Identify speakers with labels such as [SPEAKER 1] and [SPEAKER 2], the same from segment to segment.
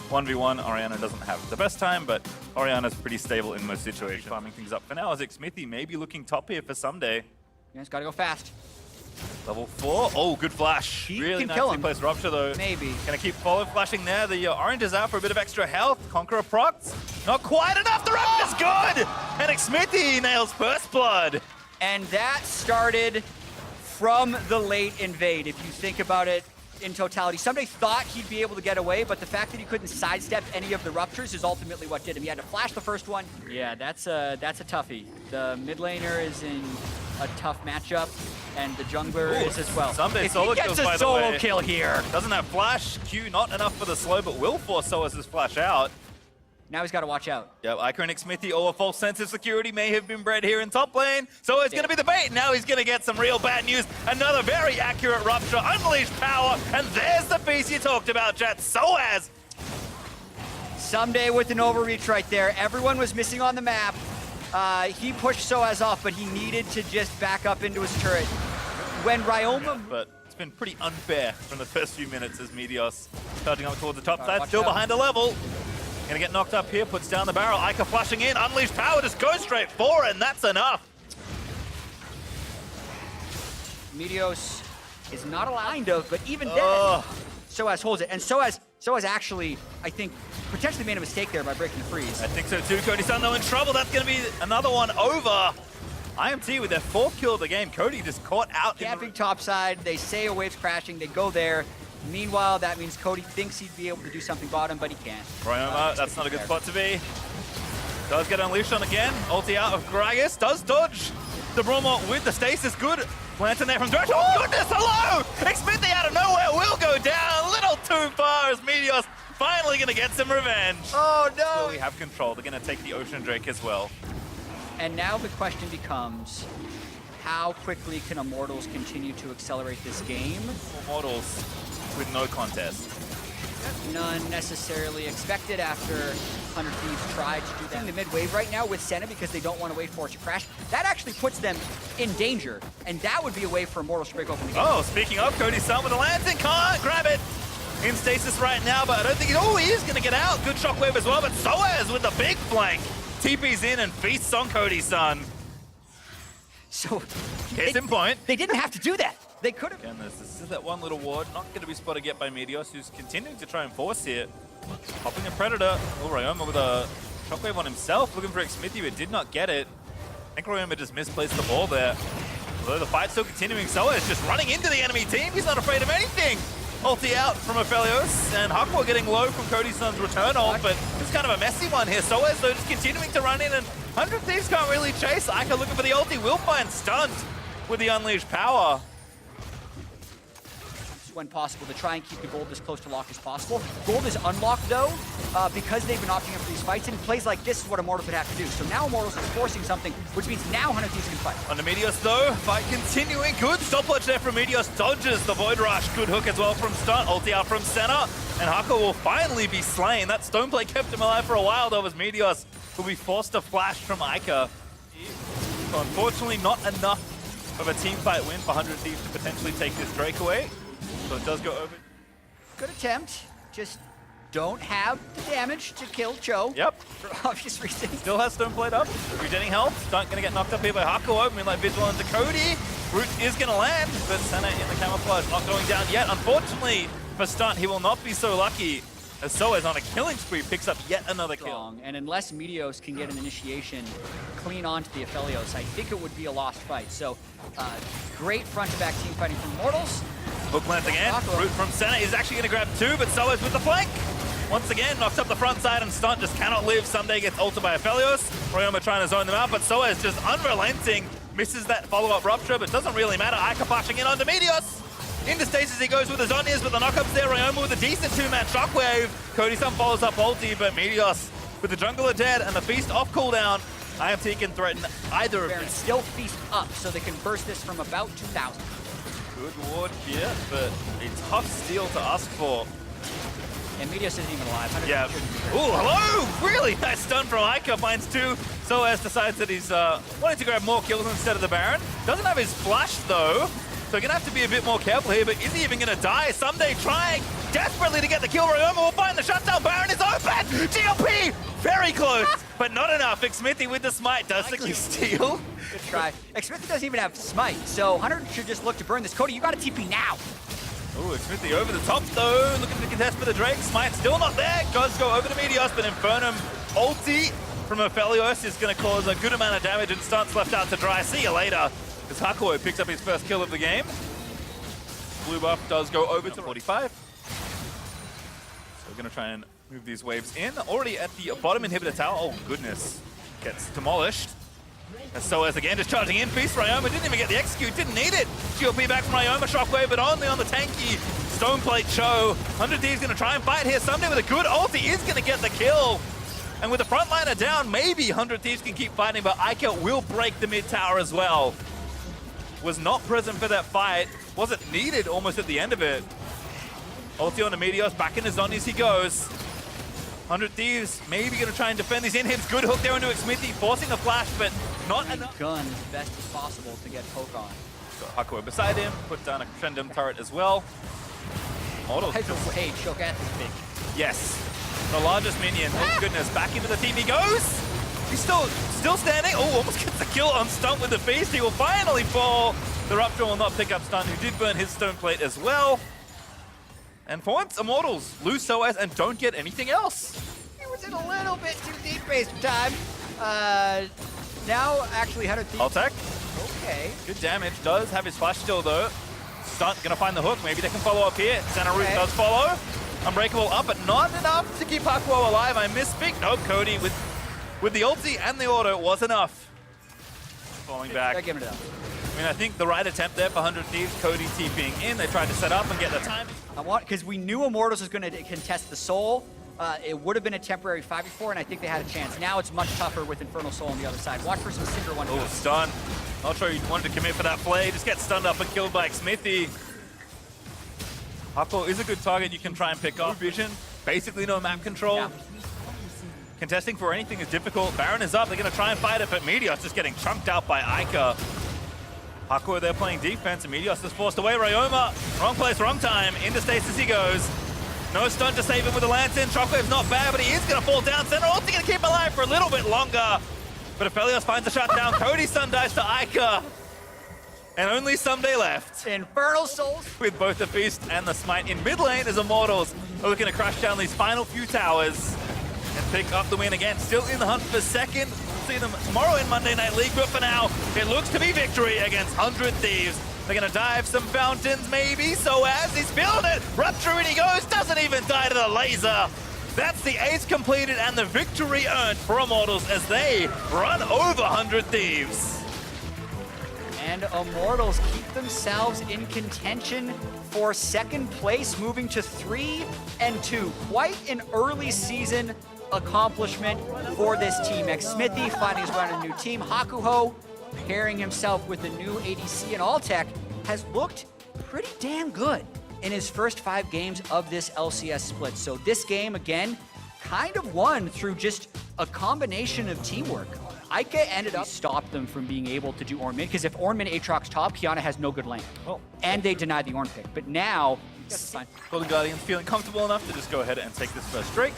[SPEAKER 1] 1v1, Orianna doesn't have the best time, but Orianna's pretty stable in most situations. Farming things up for now as Smithy may be looking top here for Someday.
[SPEAKER 2] Yeah, it's gotta go fast.
[SPEAKER 1] Level 4. Oh, good flash.
[SPEAKER 2] He
[SPEAKER 1] really
[SPEAKER 2] can kill
[SPEAKER 1] nicely
[SPEAKER 2] him.
[SPEAKER 1] placed Rupture though.
[SPEAKER 2] Maybe.
[SPEAKER 1] Gonna keep forward flashing there. The orange is out for a bit of extra health. Conqueror procs. Not quite enough. The Raptor's good! And Smithy nails first blood.
[SPEAKER 2] And that started from the late invade, if you think about it in totality. Somebody thought he'd be able to get away, but the fact that he couldn't sidestep any of the Ruptures is ultimately what did him. He had to flash the first one. Yeah, that's a toughie. The mid laner is in a tough matchup, and the jungler is as well.
[SPEAKER 1] Someday
[SPEAKER 2] if
[SPEAKER 1] solo
[SPEAKER 2] he
[SPEAKER 1] kills,
[SPEAKER 2] gets
[SPEAKER 1] by
[SPEAKER 2] a
[SPEAKER 1] the
[SPEAKER 2] solo
[SPEAKER 1] way.
[SPEAKER 2] kill here.
[SPEAKER 1] Doesn't have flash. Q not enough for the slow, but will force Soas' flash out.
[SPEAKER 2] Now he's got to watch out.
[SPEAKER 1] Yep, Iconic Smithy, a false sense of security may have been bred here in top lane. So it's going to be the bait. Now he's going to get some real bad news. Another very accurate Rupture, unleashed power, and there's the piece you talked about, chat. Soaz.
[SPEAKER 2] Someday with an overreach right there. Everyone was missing on the map. He pushed Soaz off, but he needed to just back up into his turret. When Ryoma...
[SPEAKER 1] Yeah, but it's been pretty unfair from the first few minutes as Meteos charging up towards the top side,
[SPEAKER 2] watch
[SPEAKER 1] still
[SPEAKER 2] out.
[SPEAKER 1] behind a level. Gonna get knocked up here, puts down the barrel. Ica flashing in, unleashed power, just goes straight for it, and that's enough.
[SPEAKER 2] Meteos is not aligned of, but even then, Soaz holds it. And Soaz actually, I think, potentially made a mistake there by breaking the freeze.
[SPEAKER 1] I think so too. Cody Sun though in trouble. That's gonna be another one over. IMT with their 4th kill of the game. Cody just caught out.
[SPEAKER 2] Camping topside, they say a wave's crashing, they go there. Meanwhile, that means Cody thinks he'd be able to do something bottom, but he can't.
[SPEAKER 1] Ryoma, that's not a good spot to be. Does get unleashed on again. Ulti out of Gragas. Does dodge the Bromo with the stasis. Good. Planting there from Thresh. Oh, goodness, hello! Smithy out of nowhere will go down. A little too far as Meteos finally going to get some revenge.
[SPEAKER 2] Oh, no!
[SPEAKER 1] So we have control. They're going to take the Ocean Drake as well.
[SPEAKER 2] And now the question becomes, how quickly can Immortals continue to accelerate this game?
[SPEAKER 1] Immortals with no contest.
[SPEAKER 2] None necessarily expected after 100 Thieves tried to do that. In the mid wave right now with Senna because they don't want to wait for it to crash. That actually puts them in danger, and that would be a way for Immortals to break open the game.
[SPEAKER 1] Oh, speaking of, Cody Sun with the Lantern, can't grab it. In stasis right now, but I don't think he is going to get out. Good shockwave as well, but Soaz with the big flank. TP's in and feasts on Cody Sun.
[SPEAKER 2] So,
[SPEAKER 1] Case in point.
[SPEAKER 2] They didn't have to do that. They could have.
[SPEAKER 1] Again, this is that one little ward, not going to be spotted yet by Meteos, who's continuing to try and force here. Popping a Predator. Oh, Ryoma with a shockwave on himself, looking for Smithy, but did not get it. I think Ryoma just misplaced the ball there. Although the fight's still continuing, Soaz just running into the enemy team. He's not afraid of anything. Ulti out from Aphelios, and Hakwa getting low from Cody Sun's return ult, but it's kind of a messy one here. Soaz, though, just continuing to run in, and 100 Thieves can't really chase. Ica looking for the ulti, will find stunned with the unleashed power.
[SPEAKER 2] When possible, to try and keep the gold as close to lock as possible. Gold is unlocked, though, because they've been opting up for these fights, and plays like this is what Immortals would have to do. So now Immortals is forcing something, which means now 100 Thieves can fight.
[SPEAKER 1] On the Meteos, though, fight continuing. Good stopwatch there from Meteos, dodges the Void Rush. Good hook as well from Stunt, ulti out from Senna, and Hako will finally be slain. That stone play kept him alive for a while, though, as Meteos will be forced to flash from Ica. So unfortunately, not enough of a team fight win for 100 Thieves to potentially take this Drake away. So it does go over.
[SPEAKER 2] Good attempt. Just don't have the damage to kill Cho.
[SPEAKER 1] Yep.
[SPEAKER 2] For obvious reasons.
[SPEAKER 1] Still has stone plate up. Regenerating health. Stunt gonna get knocked up here by Hako. Opening like visual onto Cody. Root is gonna land, but Senna in the camouflage not going down yet. Unfortunately for Stunt, he will not be so lucky. As Soaz on a killing spree picks up yet another kill.
[SPEAKER 2] And unless Meteos can get an initiation clean onto the Aphelios, I think it would be a lost fight. So great front-to-back team fighting from Immortals.
[SPEAKER 1] Hook lance again. Root from Senna is actually going to grab 2, but Soaz with the flank. Once again, knocks up the front side, and Stunt just cannot live. Someday gets ulted by Aphelios. Ryoma trying to zone them out, but Soaz just unrelenting. Misses that follow-up Rupture, but doesn't really matter. Ica flashing in onto Meteos. Into stasis he goes with his Zhonya's, but the knockups there. Ryoma with a decent 2-man shockwave. Cody Sun follows up ulti, but Meteos with the jungler dead and the feast off cooldown. IMT can threaten either of them.
[SPEAKER 2] Still feast up, so they can burst this from about 2,000.
[SPEAKER 1] Good ward here, but a tough steal to ask for.
[SPEAKER 2] And Meteos isn't even alive.
[SPEAKER 1] Yeah. Ooh, hello! Really nice stun from Ica. Finds 2. Soaz decides that he's wanting to grab more kills instead of the Baron. Doesn't have his flash, though. So you're going to have to be a bit more careful here, but is he even going to die? Someday trying desperately to get the kill. Ryoma will find the shutdown. Baron is GLP! Very close, but not enough. Xmithy with the smite does secure steal.
[SPEAKER 2] Good try. Xmithy doesn't even have smite, so Hunter should just look to burn this. Cody, you got a TP now.
[SPEAKER 1] Ooh, Xmithy over the top though, looking to contest with the Drake. Smite still not there. Does go over to Meteos, but Infernum ulti from Aphelios is going to cause a good amount of damage, and stunts left out to dry. See you later, as Hakuo picks up his first kill of the game. Blue buff does go over to 45. So we're going to try and move these waves in. Already at the bottom inhibitor tower. Oh goodness, gets demolished. And so as again just charging in, Feast Ryoma didn't even get the execute, didn't need it. GLP back from Ryoma, Shockwave, but only on the tanky Stoneplate Cho. 100 D's going to try and fight here. Someday with a good ulti is going to get the kill. And with the frontliner down, maybe 100 Thieves can keep fighting, but Ica will break the mid tower as well. Was not present for that fight. Wasn't needed almost at the end of it. Ulti on the Meteos, back in his zone as he goes. 100 Thieves maybe going to try and defend these inhibs. Good hook there into Xmithy, forcing the flash, but not enough.
[SPEAKER 2] Gun as best as possible to get poke on.
[SPEAKER 1] Got Hakuo beside him, put down a Crescendum turret as well. Models.
[SPEAKER 2] By the way, Cho'Gath is big.
[SPEAKER 1] Yes. The largest minion. Oh goodness, back into the team he goes. He's still standing. Oh, almost gets the kill on Stunt with the Feast. He will finally fall. The Rupture will not pick up Stunt, who did burn his stone plate as well. And for once, Immortals lose SOAS and don't get anything else.
[SPEAKER 2] He was in a little bit too deep base time. Now, actually, 100 Thieves.
[SPEAKER 1] I'll tech.
[SPEAKER 2] Okay.
[SPEAKER 1] Good damage. Does have his flash still, though. Stunt gonna find the hook. Maybe they can follow up here. Center Root does follow. Unbreakable up, but not enough to keep Hakuo alive. I misspeak. No, Cody with the ulti and the auto was enough. Falling back.
[SPEAKER 2] They're giving it up.
[SPEAKER 1] I mean, I think the right attempt there for 100 Thieves. Cody TPing in. They tried to set up and get the timing.
[SPEAKER 2] Because we knew Immortals was going to contest the Soul. It would have been a temporary 5v4, and I think they had a chance. Now it's much tougher with Infernal Soul on the other side. Watch for some Cinder one.
[SPEAKER 1] Oh, stun. Not sure he wanted to commit for that play. Just gets stunned up and killed by Xmithy. Hakuo is a good target you can try and pick up. Vision, basically no map control.
[SPEAKER 2] Yeah.
[SPEAKER 1] Contesting for anything is difficult. Baron is up. They're going to try and fight it, but Meteos just getting chunked out by Ica. Hakuo, they're playing defense, and Meteos is forced away. Ryoma, wrong place, wrong time. Into stasis he goes. No stun to save him with the Lantern. Shockwave's not bad, but he is going to fall down. Center also going to keep him alive for a little bit longer. But Aphelios finds a shutdown. Cody's stun dies to Ica. And only Someday left.
[SPEAKER 2] Infernal Souls.
[SPEAKER 1] With both the Feast and the Smite in mid lane as Immortals are looking to crush down these final few towers and pick up the win again. Still in the hunt for second. We'll see them tomorrow in Monday Night League, but for now, it looks to be victory against 100 Thieves. They're gonna dive some fountains maybe, so as he's feeling it, Rupture in he goes, doesn't even die to the laser. That's the ace completed and the victory earned for Immortals as they run over 100 Thieves.
[SPEAKER 2] And Immortals keep themselves in contention for second place, moving to 3-2. Quite an early season accomplishment for this team. Xmithy finding his way on a new team. Hakuho pairing himself with the new ADC and Alltech has looked pretty damn good in his first 5 games of this LCS split. So this game, again, kind of won through just a combination of teamwork. Ica ended up stopped them from being able to do Ornn mid, because if Ornn mid Aatrox top, Kiana has no good lane.
[SPEAKER 1] Well,
[SPEAKER 2] and they denied the Ornn pick. But now, it's fine.
[SPEAKER 1] Golden Guardians feeling comfortable enough to just go ahead and take this first Drake.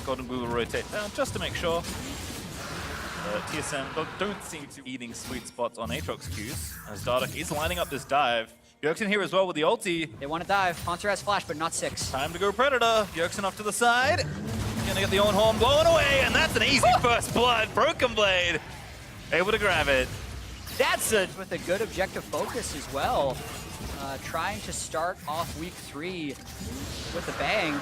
[SPEAKER 1] Golden Blue will rotate down just to make sure. TSM don't seem to be eating sweet spots on Aatrox Qs, as Dardoch is lining up this dive. Bjergsen here as well with the ulti.
[SPEAKER 2] They want to dive. Poncer has flash, but not 6.
[SPEAKER 1] Time to go Predator. Bjergsen off to the side. Gonna get the own horn blown away, and that's an easy first blood. Broken Blade able to grab it.
[SPEAKER 2] That's with a good objective focus as well. Trying to start off week 3 with a bang.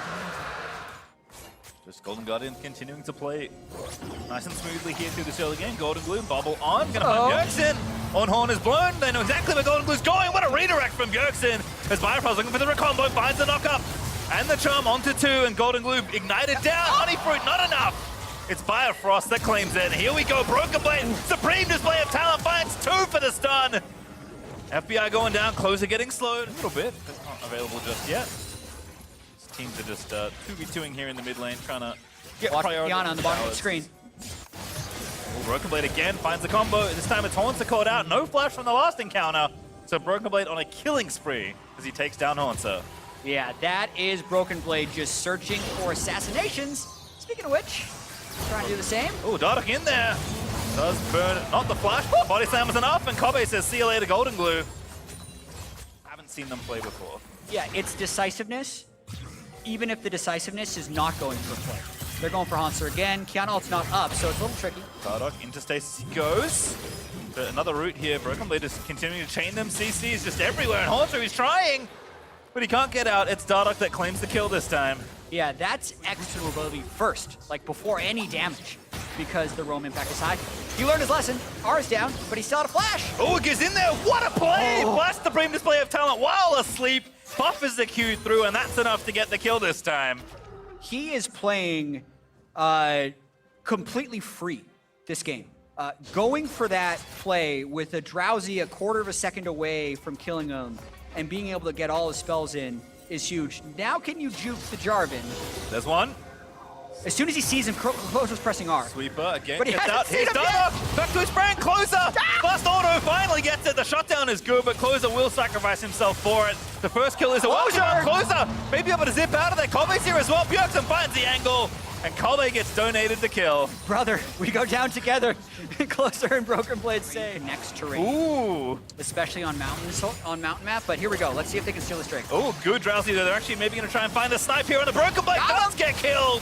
[SPEAKER 1] Just Golden Guardian continuing to play nice and smoothly here through this early game. Golden Gloom, bubble on, gonna find Bjergsen. On horn is blown, they know exactly where Golden Glue's going. What a redirect from Bjergsen as Bifrost looking for the recombo, finds the knock-up. And the charm onto 2, and Golden Glue ignited down. Honey Fruit, not enough. It's Bifrost that claims it. Here we go, Broken Blade, supreme display of talent, finds 2 for the stun. FBI going down, Closer getting slowed a little bit, but not available just yet. These teams are just 2v2ing here in the mid lane, trying to get priority.
[SPEAKER 2] Kiana on the bottom of the screen.
[SPEAKER 1] Oh, Broken Blade again finds the combo. This time it's Haunter caught out. No flash from the last encounter. So Broken Blade on a killing spree as he takes down Haunter.
[SPEAKER 2] Yeah, that is Broken Blade just searching for assassinations. He's Speaking of which, trying to do the same.
[SPEAKER 1] Oh, Dardoch in there. Does burn, not the flash. Body slam was enough, and Kobe says, see you later, Golden Glue. Haven't seen them play before.
[SPEAKER 2] Yeah, it's decisiveness, even if the decisiveness is not going for play. They're going for Haunter again. Kiana ult's not up, so it's a little tricky.
[SPEAKER 1] Dardoch into stasis he goes. But another route here. Broken Blade is continuing to chain them. CC is just everywhere, and Haunter is trying, but he can't get out. It's Dardoch that claims the kill this time.
[SPEAKER 2] Yeah, that's extra mobility first, like before any damage, because the roam impact is high. He learned his lesson. R is down, but he still had a flash.
[SPEAKER 1] Oh, it gets in there. What a play!
[SPEAKER 2] Oh.
[SPEAKER 1] Flash the supreme display of talent while asleep. Buffers the Q through, and that's enough to get the kill this time.
[SPEAKER 2] He is playing completely free this game. Going for that play with a Drowsy a quarter of a second away from killing him and being able to get all his spells in is huge. Now can you juke the Jarvan?
[SPEAKER 1] There's one.
[SPEAKER 2] As soon as he sees him, Closer's pressing R.
[SPEAKER 1] Sweeper again
[SPEAKER 2] But he
[SPEAKER 1] gets
[SPEAKER 2] hasn't
[SPEAKER 1] out.
[SPEAKER 2] seen
[SPEAKER 1] Here's
[SPEAKER 2] him yet.
[SPEAKER 1] Dardoch. Back to his friend, Closer. Fast auto finally gets it. The shutdown is good, but Closer will sacrifice himself for it. The first kill is a
[SPEAKER 2] Closer.
[SPEAKER 1] Closer maybe able to zip out of there. Kobe's here as well. Bjergsen finds the angle, and Kobe gets donated the kill.
[SPEAKER 2] Brother, we go down together. Closer and Broken Blade say next terrain.
[SPEAKER 1] Ooh.
[SPEAKER 2] Especially on mountain map, but here we go. Let's see if they can steal this Drake.
[SPEAKER 1] Oh, good Drowsy. They're actually maybe going to try and find the snipe here, and the Broken Blade does get killed.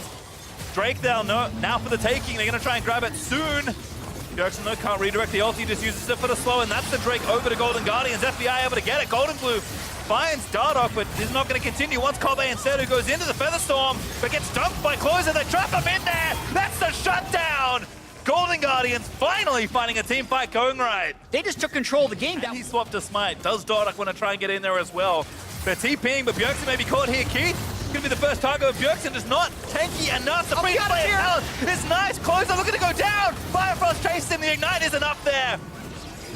[SPEAKER 1] Drake now for the taking. They're going to try and grab it soon. Bjergsen, though, can't redirect the ulti, just uses it for the slow, and that's the Drake over to Golden Guardians. FBI able to get it. Golden Blue finds Dardoch, but is not going to continue. Once Kobe instead, who goes into the Featherstorm, but gets dumped by Closer. They trap him in there. That's the shutdown. Golden Guardians finally finding a team fight going right.
[SPEAKER 2] They just took control of the game.
[SPEAKER 1] And he swapped a smite. Does Dardoch want to try and get in there as well? They're TPing, but Bjergsen may be caught here. Keith going to be the first target, but Bjergsen is not tanky enough. The free play is nice. Closer looking to go down. Firefrost chased him. The Ignite isn't up there.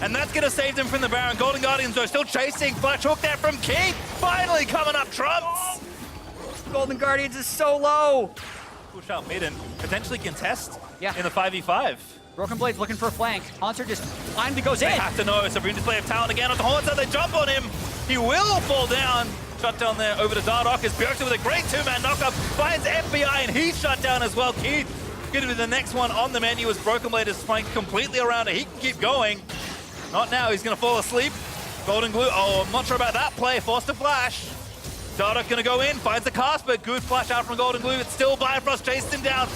[SPEAKER 1] And that's going to save them from the Baron. Golden Guardians are still chasing. Flash hook there from Keith. Finally coming up trumps.
[SPEAKER 2] Golden Guardians is so low.
[SPEAKER 1] Push out mid and potentially contest
[SPEAKER 2] Yeah.
[SPEAKER 1] in the 5v5.
[SPEAKER 2] Broken Blade's looking for a flank. Haunter just blindly goes in.
[SPEAKER 1] They have to know. It's a supreme display of talent again on the Haunter. They jump on him. He will fall down. Shut down there over to Dardoch as Bjergsen with a great two-man knockup finds FBI, and he's shut down as well. Keith going to be the next one on the menu as Broken Blade is flanked completely around it. He can keep going. Not now. He's going to fall asleep. Golden Glue. Oh, I'm not sure about that play. Forced to flash. Dardoch going to go in. Finds the cast, but good flash out from Golden Glue. It's still Bifrost chased him down.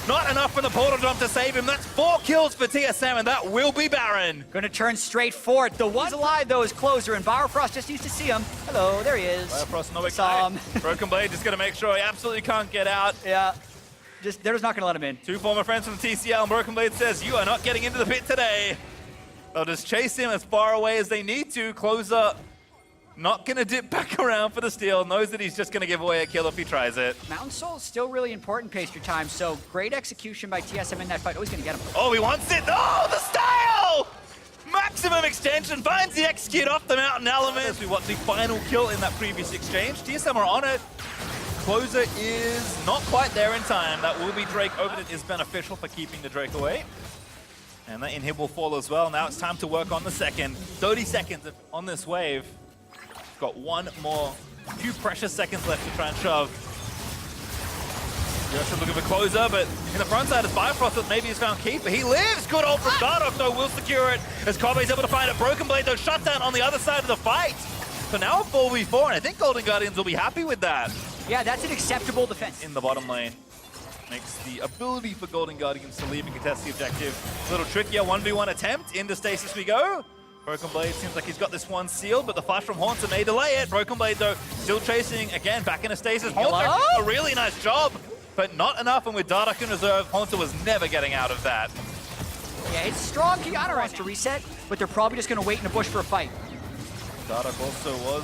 [SPEAKER 1] Not enough from the portal jump to save him. That's 4 kills for TSM, and that will be Baron.
[SPEAKER 2] Gonna turn straight for it. The one's alive, though, is Closer, and Bifrost just used to see him. Hello, there he is.
[SPEAKER 1] Bifrost, no
[SPEAKER 2] Saw
[SPEAKER 1] excited.
[SPEAKER 2] him.
[SPEAKER 1] Broken Blade just going to make sure he absolutely can't get out.
[SPEAKER 2] Yeah, they're just not gonna let him in.
[SPEAKER 1] 2 former friends from TCL, and Broken Blade says, you are not getting into the pit today. They'll just chase him as far away as they need to. Closer not going to dip back around for the steal. Knows that he's just going to give away a kill if he tries it.
[SPEAKER 2] Mountain Soul is still really important pastry time, so great execution by TSM in that fight. Oh, he's gonna get him.
[SPEAKER 1] Oh, he wants it. Oh, the style! Maximum extension finds the execute off the mountain element. As we watch the final kill in that previous exchange. TSM are on it. Closer is not quite there in time. That will be Drake over. It is beneficial for keeping the Drake away. And that inhib will fall as well. Now it's time to work on the second. 30 seconds on this wave. Got one more, few precious seconds left to try and shove. Bjergsen looking for Closer, but in the front side is Bifrost that maybe he's found Keith, but he lives! Good ult from Dardoch, though, will secure it as Kobe's able to find it. Broken Blade, though, shut down on the other side of the fight. So now a 4v4, and I think Golden Guardians will be happy with that.
[SPEAKER 2] Yeah, that's an acceptable defense.
[SPEAKER 1] In the bottom lane. Makes the ability for Golden Guardians to leave and contest the objective a little trickier. 1v1 attempt, into stasis we go. Broken Blade seems like he's got this one sealed, but the flash from Haunter may delay it. Broken Blade, though, still chasing, again, back into stasis. Haunter did a really nice job, but not enough, and with Dardoch in reserve, Haunter was never getting out of that.
[SPEAKER 2] Yeah, it's strong. Kiana wants to reset, but they're probably just going to wait in the bush for a fight.
[SPEAKER 1] Dardoch also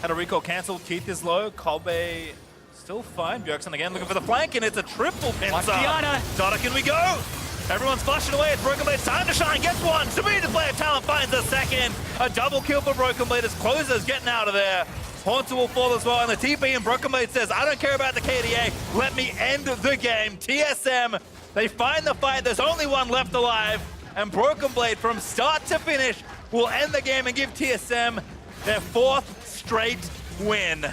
[SPEAKER 1] had a recall cancelled. Keith is low. Kobe still fine. Bjergsen again looking for the flank, and it's a triple pincer.
[SPEAKER 2] Watch Kiana.
[SPEAKER 1] Dardoch, in we go. Everyone's flashing away. It's Broken Blade's time to shine. Gets one. Supreme display of talent finds a second. A double kill for Broken Blade as Closer's getting out of there. Haunter will fall as well, and the TP and Broken Blade says, I don't care about the KDA. Let me end the game. TSM, they find the fight. There's only one left alive, and Broken Blade from start to finish will end the game and give TSM their 4th straight win.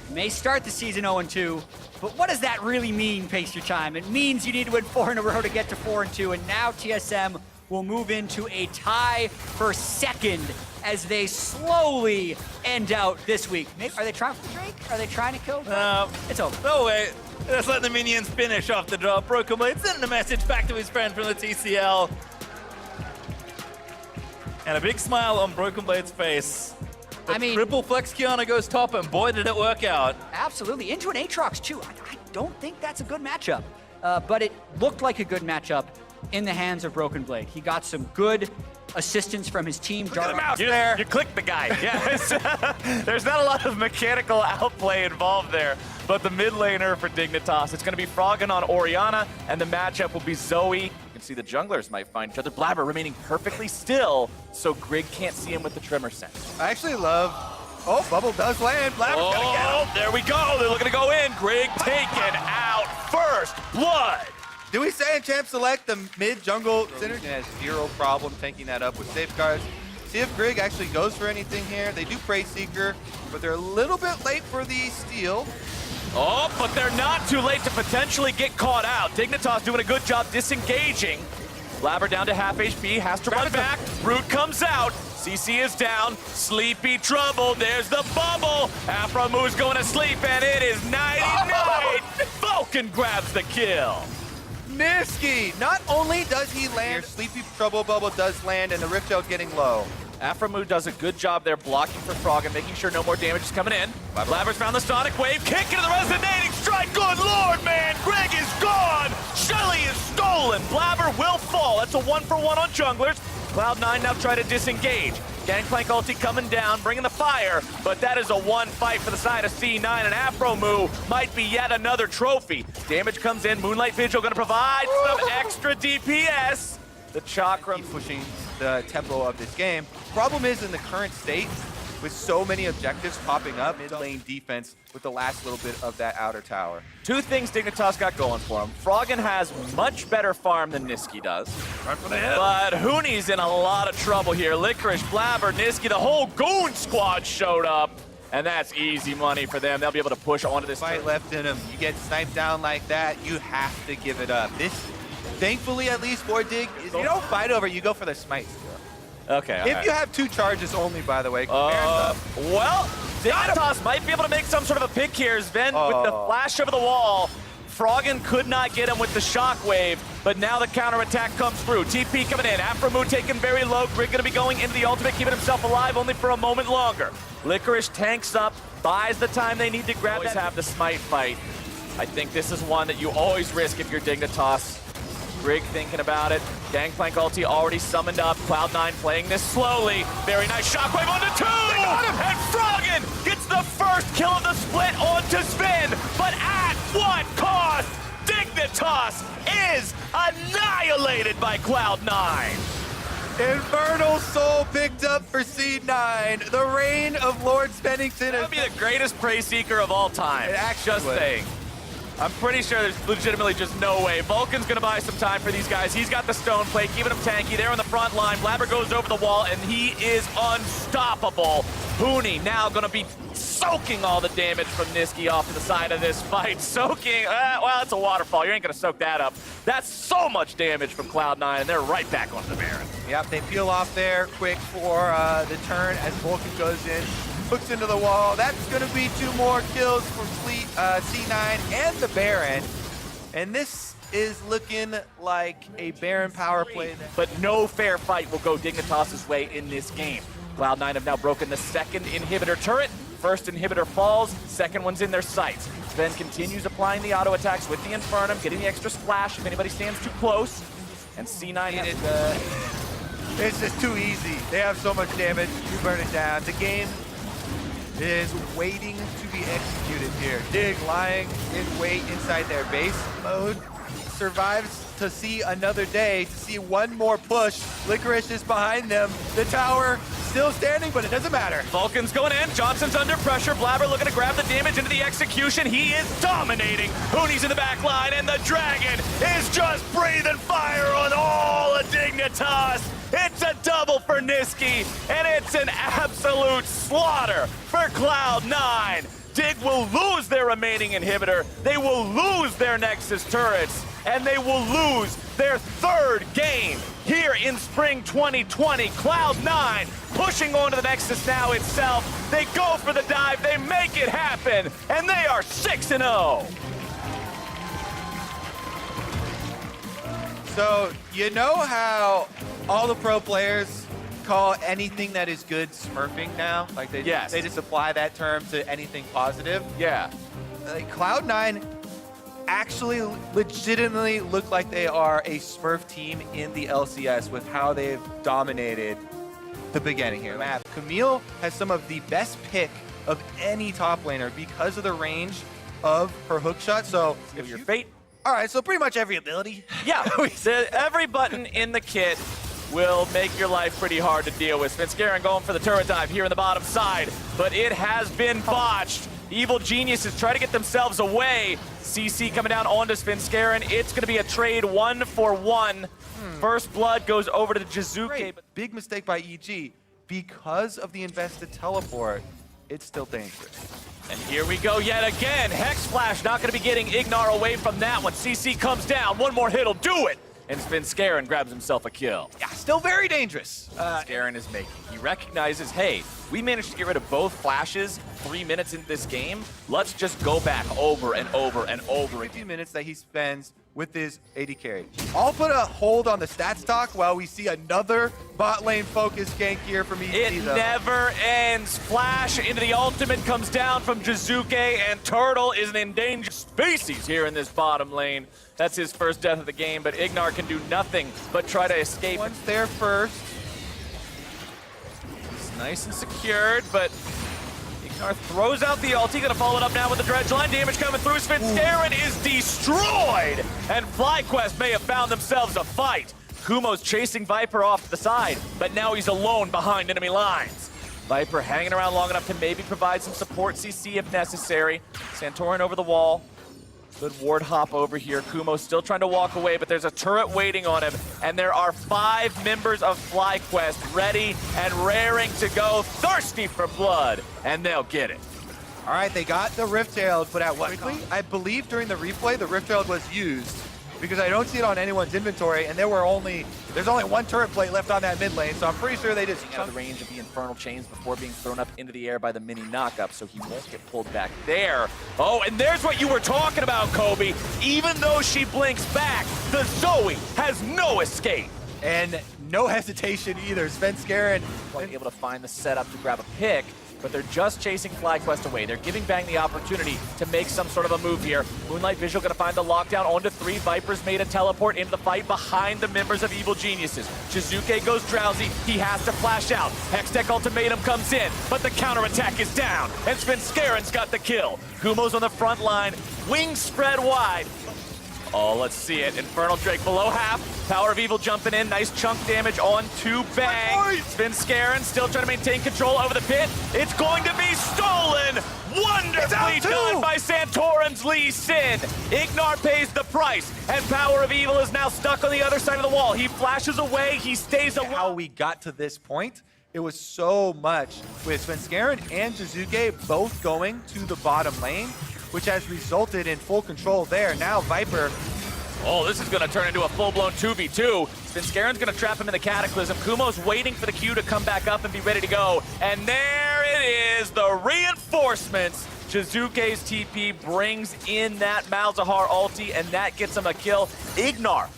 [SPEAKER 2] You may start the season 0-2, but what does that really mean, Pace Your Time? It means you need to win 4 in a row to get to 4-2, and now TSM will move into a tie for second as they slowly end out this week. Are they trying for Drake? Are they trying to kill Drake? It's over.
[SPEAKER 1] No, wait. Let's let the minions finish off the drop. Broken Blade sending a message back to his friend from the TCL. And a big smile on Broken Blade's face. The triple flex Kiana goes top, and boy, did it work out.
[SPEAKER 2] Absolutely. Into an Aatrox, too. I don't think that's a good matchup. But it looked like a good matchup in the hands of Broken Blade. He got some good assistance from his team.
[SPEAKER 3] Look at the mouse there. You clicked the guy. Yes. There's not a lot of mechanical outplay involved there. But the mid laner for Dignitas, it's going to be Froggen on Orianna, and the matchup will be Zoe. You can see the junglers might find each other. Blabber remaining perfectly still, so Grig can't see him with the Tremor sense.
[SPEAKER 4] I actually love... Oh, Bubble does land. Blabber's gonna get him.
[SPEAKER 3] There we go. They're looking to go in. Grig taken out first blood.
[SPEAKER 4] Do we say in Champ Select the mid-jungle synergy has zero problem tanking that up with safeguards? See if Grig actually goes for anything here. They do Prey Seeker, but they're a little bit late for the steal.
[SPEAKER 3] Oh, but they're not too late to potentially get caught out. Dignitas doing a good job disengaging. Blabber down to half HP, has to run back. Root comes out. CC is down. Sleepy trouble. There's the bubble. Afro Moo's going to sleep, and it is nighty-night. Vulcan grabs the kill.
[SPEAKER 4] Niski, not only does he land, Sleepy Trouble Bubble does land, and the Rift Shell getting low.
[SPEAKER 3] Aframu does a good job there blocking for Frog and making sure no more damage is coming in. Blabber's found the Sonic Wave, kick into the resonating strike. Good lord, man! Greg is gone! Shelly is stolen! Blabber will fall. That's a 1-for-1 on junglers. Cloud9 now try to disengage. Gangplank ulti coming down, bringing the fire, but that is a one fight for the side of C9, and Afromu might be yet another trophy. Damage comes in, Moonlight Vigil gonna provide some extra DPS. The Chakra
[SPEAKER 4] pushing the tempo of this game. Problem is, in the current state, with so many objectives popping up, mid lane defense with the last little bit of that outer tower.
[SPEAKER 3] Two things Dignitas got going for him. Froggen has much better farm than Niski does.
[SPEAKER 1] Right for the head.
[SPEAKER 3] But Hooney's in a lot of trouble here. Licorice, Blabber, Niski, the whole goon squad showed up. And that's easy money for them. They'll be able to push onto this
[SPEAKER 4] fight left in them. You get sniped down like that, you have to give it up. This, thankfully, at least for Dig, is you don't fight over, you go for the smites.
[SPEAKER 3] Okay.
[SPEAKER 4] If you have 2 charges only, by the way.
[SPEAKER 3] Well, Dignitas might be able to make some sort of a pick here. Sven with the flash over the wall. Froggen could not get him with the shockwave, but now the counterattack comes through. TP coming in. Aframu taken very low. Grig going to be going into the ultimate, keeping himself alive only for a moment longer. Licorice tanks up, buys the time they need to grab that. Have the smite fight. I think this is one that you always risk if you're Dignitas. Grig thinking about it. Gangplank ulti already summoned up. Cloud9 playing this slowly. Very nice shockwave onto 2! And Froggen gets the first kill of the split onto Sven. But at what cost? Dignitas is annihilated by Cloud9.
[SPEAKER 4] Infernal Soul picked up for C9. The reign of Lord Spennington.
[SPEAKER 3] That would be the greatest Prey Seeker of all time.
[SPEAKER 4] It actually
[SPEAKER 3] just
[SPEAKER 4] would.
[SPEAKER 3] saying. I'm pretty sure there's legitimately just no way. Vulcan's gonna buy some time for these guys. He's got the stone plate, keeping him tanky. They're on the front line. Blabber goes over the wall, and he is unstoppable. Hooney now gonna be soaking all the damage from Niski off to the side of this fight. Soaking, well, it's a waterfall. You ain't gonna soak that up. That's so much damage from Cloud9, and they're right back onto the Baron.
[SPEAKER 4] Yep, they peel off there quick for the turn as Vulcan goes in. Hooks into the wall. That's going to be 2 more kills from C9 and the Baron. And this is looking like a Baron power play.
[SPEAKER 3] But no fair fight will go Dignitas' way in this game. Cloud9 have now broken the second inhibitor turret. First inhibitor falls, second one's in their sights. Sven continues applying the auto attacks with the Infernum, getting the extra splash if anybody stands too close. And C9 has...
[SPEAKER 4] It's just too easy. They have so much damage. You burn it down. The game is waiting to be executed here. Dig lying in wait inside their base mode. Survives to see another day, to see one more push. Licorice is behind them. The tower still standing, but it doesn't matter.
[SPEAKER 3] Vulcan's going in. Johnson's under pressure. Blabber looking to grab the damage into the execution. He is dominating. Hooney's in the back line, and the dragon is just breathing fire on all of Dignitas. It's a double for Niski, and it's an absolute slaughter for Cloud9. Dig will lose their remaining inhibitor, they will lose their Nexus turrets, and they will lose their third game here in spring 2020. Cloud9 pushing on to the Nexus now itself. They go for the dive, they make it happen, and they are 6-0.
[SPEAKER 4] So, you know how all the pro players call anything that is good smurfing now? Like they just apply that term to anything positive?
[SPEAKER 3] Yeah.
[SPEAKER 4] Like Cloud9 actually legitimately look like they are a smurf team in the LCS with how they've dominated the beginning here. Camille has some of the best pick of any top laner because of the range of her hook shot. So
[SPEAKER 3] If your fate.
[SPEAKER 4] all right, so pretty much every ability.
[SPEAKER 3] Yeah, every button in the kit will make your life pretty hard to deal with. Svenskeren going for the turret dive here in the bottom side, but it has been botched. Evil Geniuses try to get themselves away. CC coming down onto Svenskeren. It's going to be a trade 1-for-1. First blood goes over to the Jizuke.
[SPEAKER 4] Great. Big mistake by EG. Because of the invested teleport, it's still dangerous.
[SPEAKER 3] And here we go yet again. Hex Flash not going to be getting Ignar away from that one. CC comes down. One more hit'll do it. And Svenskeren grabs himself a kill.
[SPEAKER 4] Yeah, still very dangerous.
[SPEAKER 3] Svenskeren is making. He recognizes, hey, we managed to get rid of both flashes 3 minutes into this game. Let's just go back over and over and over
[SPEAKER 4] 15
[SPEAKER 3] again.
[SPEAKER 4] minutes that he spends with his AD carry. I'll put a hold on the stats talk while we see another bot lane focus gank here from EG.
[SPEAKER 3] It never ends. Flash into the ultimate comes down from Jizuke, and Turtle is an endangered species here in this bottom lane. That's his first death of the game, but Ignar can do nothing but try to escape.
[SPEAKER 4] Once there first.
[SPEAKER 3] It's nice and secured, but Ignar throws out the ult. He's gonna follow it up now with the dredge line. Damage coming through. Svenskeren is destroyed, and FlyQuest may have found themselves a fight. Kumo's chasing Viper off to the side, but now he's alone behind enemy lines. Viper hanging around long enough to maybe provide some support CC if necessary. Santorin over the wall. Good ward hop over here. Kumo still trying to walk away, but there's a turret waiting on him. And there are 5 members of FlyQuest ready and raring to go, thirsty for blood. And they'll get it.
[SPEAKER 4] All right, they got the Rift Herald put out quickly. I believe during the replay, the Rift Herald was used because I don't see it on anyone's inventory, and there's only one turret plate left on that mid lane, so I'm pretty sure they just
[SPEAKER 3] Out of the range of the Infernal Chains before being thrown up into the air by the mini knockup, so he won't get pulled back there. Oh, and there's what you were talking about, Kobe. Even though she blinks back, the Zoe has no escape.
[SPEAKER 4] And no hesitation either. Svenskeren
[SPEAKER 3] Wasn't able to find the setup to grab a pick, but they're just chasing FlyQuest away. They're giving Bang the opportunity to make some sort of a move here. Moonlight Visual gonna find the lockdown onto 3. Vipers made a teleport into the fight behind the members of Evil Geniuses. Jizuke goes drowsy. He has to flash out. Hextech Ultimatum comes in, but the counterattack is down, and Svenskeren's got the kill. Kumo's on the front line. Wings spread wide. Oh, let's see it. Infernal Drake below half. Power of Evil jumping in. Nice chunk damage on to Bang. Svenskeren still trying to maintain control over the pit. It's going to be stolen. Wonderfully done by Santorin's Lee Sin. Ignar pays the price, and Power of Evil is now stuck on the other side of the wall. He flashes away. He stays alive.
[SPEAKER 4] how we got to this point, it was so much with Svenskeren and Jizuke both going to the bottom lane, which has resulted in full control there. Now Viper,
[SPEAKER 3] Oh, this is going to turn into a full-blown 2v2. Svenskeren's going to trap him in the Cataclysm. Kumo's waiting for the Q to come back up and be ready to go. And there it is, the reinforcements. Jizuke's TP brings in that Malzahar ulti, and that gets him a kill. Ignar.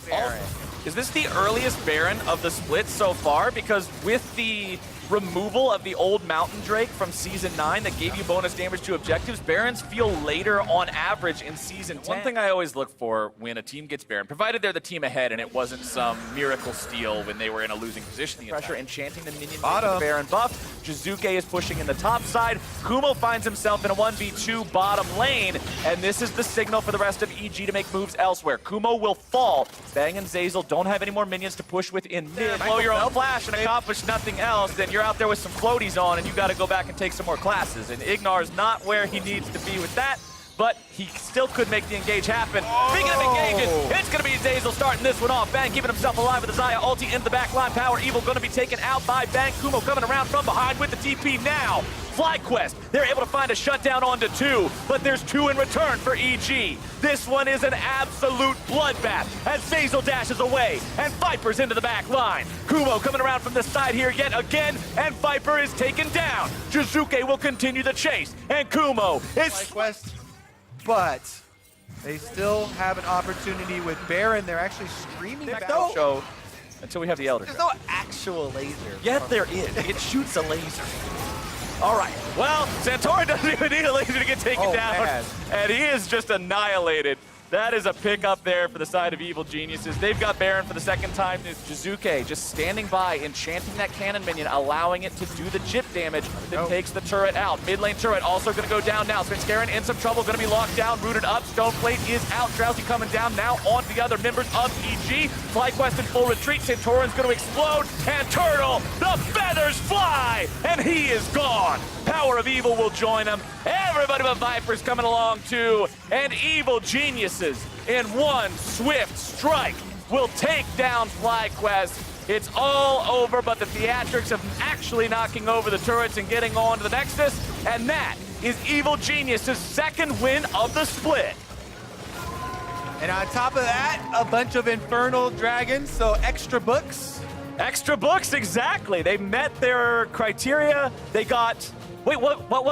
[SPEAKER 3] Is this the earliest Baron of the split so far? Because with the removal of the old Mountain Drake from Season 9 that gave you bonus damage to objectives, Barons feel later on average in Season 10. One thing I always look for when a team gets Baron, provided they're the team ahead and it wasn't some miracle steal when they were in a losing position, the pressure enchanting the minion
[SPEAKER 4] Bottom.
[SPEAKER 3] with the Baron buff. Jizuke is pushing in the top side. Kumo finds himself in a 1v2 bottom lane, and this is the signal for the rest of EG to make moves elsewhere. Kumo will fall. Bang and Zazel don't have any more minions to push within mid. Blow your own flash and accomplish nothing else, then you're out there with some floaties on and you got to go back and take some more classes. And Ignar's not where he needs to be with that, but he still could make the engage happen. Speaking of engages, it's going to be Zazel Zeyzal starting this one off. Bang keeping himself alive with the Xayah ulti into the back line. Power Evil going to be taken out by Bang. Kumo coming around from behind with the TP now. FlyQuest, they're able to find a shutdown onto 2, but there's 2 in return for EG. This one is an absolute bloodbath as Zeyzal dashes away and Viper's into the back line. Kumo coming around from the side here yet again, and Viper is taken down. Jizuke will continue the chase, and Kumo is...
[SPEAKER 4] Quest, but they still have an opportunity with Baron. They're actually screaming
[SPEAKER 3] Back
[SPEAKER 4] about.
[SPEAKER 3] show until we have the Elder.
[SPEAKER 4] There's no actual laser.
[SPEAKER 3] Yes, there is. It shoots a laser. All right. Well, Santorin doesn't even need a laser to get taken down.
[SPEAKER 4] Man.
[SPEAKER 3] And he is just annihilated. That is a pick up there for the side of Evil Geniuses. They've got Baron for the second time. It's Jizuke just standing by, enchanting that cannon minion, allowing it to do the chip damage that takes the turret out. Mid lane turret also going to go down now. Svenskeren in some trouble, going to be locked down, rooted up. Stoneplate is out. Drowsy coming down now on the other members of EG. FlyQuest in full retreat. Santorin's going to explode. And Turtle, the feathers fly, and he is gone. Power of Evil will join him. Everybody but Viper's coming along too. And Evil Geniuses in one swift strike will take down FlyQuest. It's all over, but the theatrics of actually knocking over the turrets and getting on to the Nexus. And that is Evil Geniuses' second win of the split.
[SPEAKER 4] And on top of that, a bunch of Infernal Dragons, so extra books.
[SPEAKER 3] Extra books, exactly. They met their criteria. They got... Wait, what was